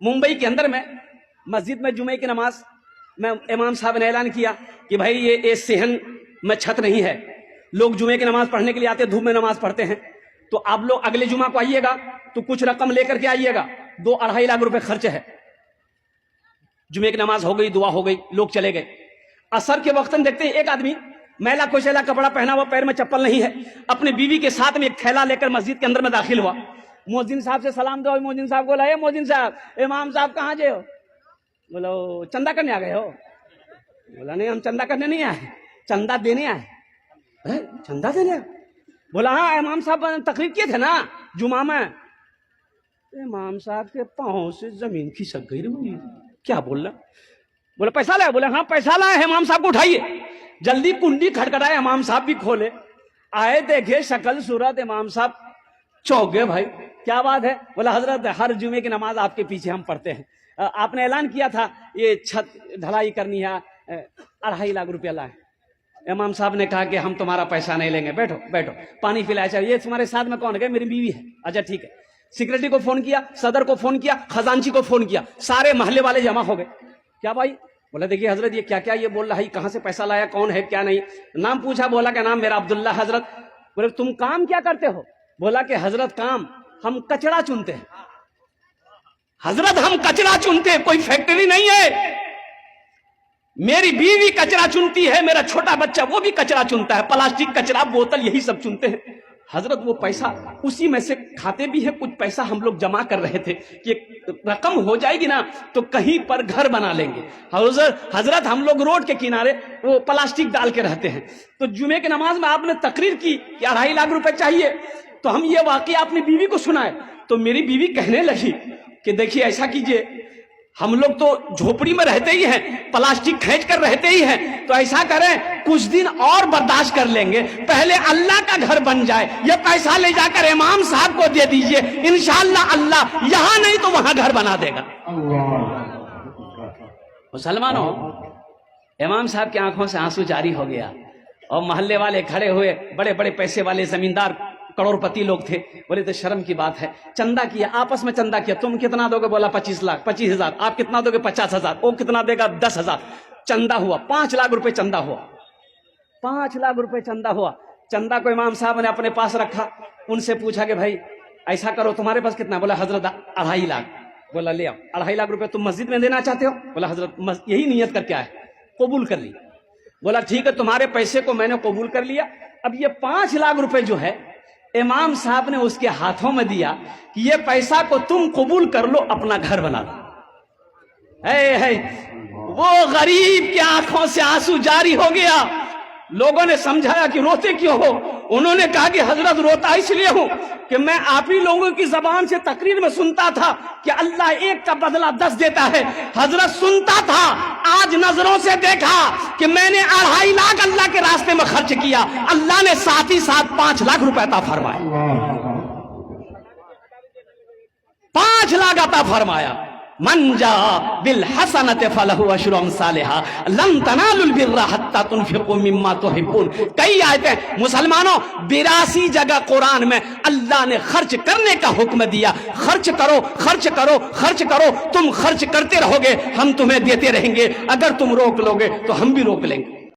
मुंबई के अंदर में मस्जिद में जुमे की नमाज में इमाम साहब ने ऐलान किया कि भाई ये सेहन में छत नहीं है, लोग जुमे की नमाज पढ़ने के लिए आते, धूप में नमाज पढ़ते हैं, तो आप लोग अगले जुमा को आइएगा तो कुछ रकम लेकर के आइएगा, 2-2.5 लाख रुपए खर्च है। जुमे की नमाज हो गई, दुआ हो गई, लोग चले गए। असर के वक्त देखते हैं एक आदमी मैला कुचैला कपड़ा पहना हुआ, पैर में चप्पल नहीं है, अपनी बीवी के साथ में एक थैला लेकर मस्जिद के अंदर में दाखिल हुआ। मोहजिन साहब से सलाम दो, मोहजिन साहब को लाए, मोहजिन साहब इमाम साहब कहाँ गए हो? बोलो चंदा करने आ गए हो? बोला नहीं, हम चंदा करने नहीं आए, चंदा देने आए। चंदा देने? बोला हाँ, इमाम साहब तकरीर किए थे ना जुमा में। इमाम साहब के पाँव से जमीन खिसक गई। क्या बोल रहा? बोले पैसा लाए? बोले हाँ पैसा लाए। इमाम साहब को उठाइए। जल्दी कुंडी खटखटाए, इमाम साहब भी खोले, आए देखे शक्ल सूरत, इमाम साहब चौंक गए। भाई क्या बात है? बोला हजरत हर जुमे की नमाज आपके पीछे हम पढ़ते हैं, आपने ऐलान किया था ये छत ढलाई करनी है, 2.5 लाख रुपया लाए। इमाम साहब ने कहा कि हम तुम्हारा पैसा नहीं लेंगे, बैठो बैठो, पानी पिलाया। चाहिए ये तुम्हारे साथ में कौन है? मेरी बीवी है। अच्छा ठीक है। सिक्योरिटी को फोन किया, सदर को फोन किया, खजांची को फोन किया, सारे मोहल्ले वाले जमा हो गए। क्या भाई? बोला देखिए हजरत ये क्या क्या ये बोल रहा है, कहां से पैसा लाया, कौन है क्या नहीं। नाम पूछा, बोला क्या नाम? मेरा अब्दुल्ला। हजरत बोले तुम काम क्या करते हो? बोला कि हजरत काम हम कचरा चुनते हैं। हजरत हम कचरा चुनते हैं, कोई फैक्ट्री नहीं है। मेरी बीवी कचरा चुनती है, मेरा छोटा बच्चा वो भी कचरा चुनता है, प्लास्टिक कचरा बोतल यही सब चुनते हैं। हजरत वो पैसा उसी में से खाते भी है, कुछ पैसा हम लोग जमा कर रहे थे कि रकम हो जाएगी ना तो कहीं पर घर बना लेंगे। हजरत हम लोग रोड के किनारे वो प्लास्टिक डाल के रहते हैं। तो जुमे की नमाज में आपने तकरीर की कि 2.5 लाख रुपए चाहिए, तो हम ये वाकया अपनी बीवी को सुनाए। तो मेरी बीवी कहने लगी कि देखिए ऐसा कीजिए, हम लोग तो झोपड़ी में रहते ही हैं, प्लास्टिक खींच कर रहते ही हैं, तो ऐसा करें कुछ दिन और बर्दाश्त कर लेंगे, पहले अल्लाह का घर बन जाए, ये पैसा ले जाकर इमाम साहब को दे दीजिए, इंशाअल्लाह अल्लाह यहां नहीं तो वहां घर बना देगा। मुसलमानों, इमाम साहब की आंखों से आंसू जारी हो गया और मोहल्ले वाले खड़े हुए, बड़े बड़े पैसे वाले जमींदार करोड़पति लोग थे। बोले तो शर्म की बात है, चंदा किया, आपस में चंदा किया। तुम कितना दोगे? बोला 25 लाख, 25,000। आप कितना दोगे? 50,000। वो कितना देगा? 10,000। चंदा हुआ 5 लाख रुपए, चंदा हुआ 5 लाख रुपए चंदा हुआ। चंदा को इमाम साहब ने अपने पास रखा, उनसे पूछा कि भाई ऐसा करो, तुम्हारे पास कितना? बोला हजरत 2.5 लाख। बोला ले आओ। 2.5 लाख रुपए तुम मस्जिद में देना चाहते हो? बोला हजरत यही नियत करके आए, कबूल कर ली। बोला ठीक है, तुम्हारे पैसे को मैंने कबूल कर लिया। अब ये 5 लाख रुपए जो है इमाम साहब ने उसके हाथों में दिया कि ये पैसा को तुम कबूल कर लो, अपना घर बना लो। है वो गरीब की आंखों से आंसू जारी हो गया। लोगों ने समझाया कि रोते क्यों हो? उन्होंने कहा कि हजरत रोता इसलिए हूं कि मैं आप ही लोगों की जबान से तकरीर में सुनता था कि अल्लाह एक का बदला 10 देता है। हजरत सुनता था, आज नजरों से देखा कि मैंने 2.5 लाख अल्लाह के रास्ते में खर्च किया, अल्लाह ने साथ ही साथ 5 लाख रुपए अता फरमाए। 5 लाख अता फरमाया। मन जा बिल हसनत फलहु अशरु अमसालिहा लन तनालुल बिर्रा हत्ता तुनफिकू मिम्मा तुहिब्बून। कई आयतें मुसलमानों, 82 जगह कुरान में अल्लाह ने खर्च करने का हुक्म दिया। खर्च करो, खर्च करो, खर्च करो। तुम खर्च करते रहोगे, हम तुम्हें देते रहेंगे। अगर तुम रोक लोगे तो हम भी रोक लेंगे।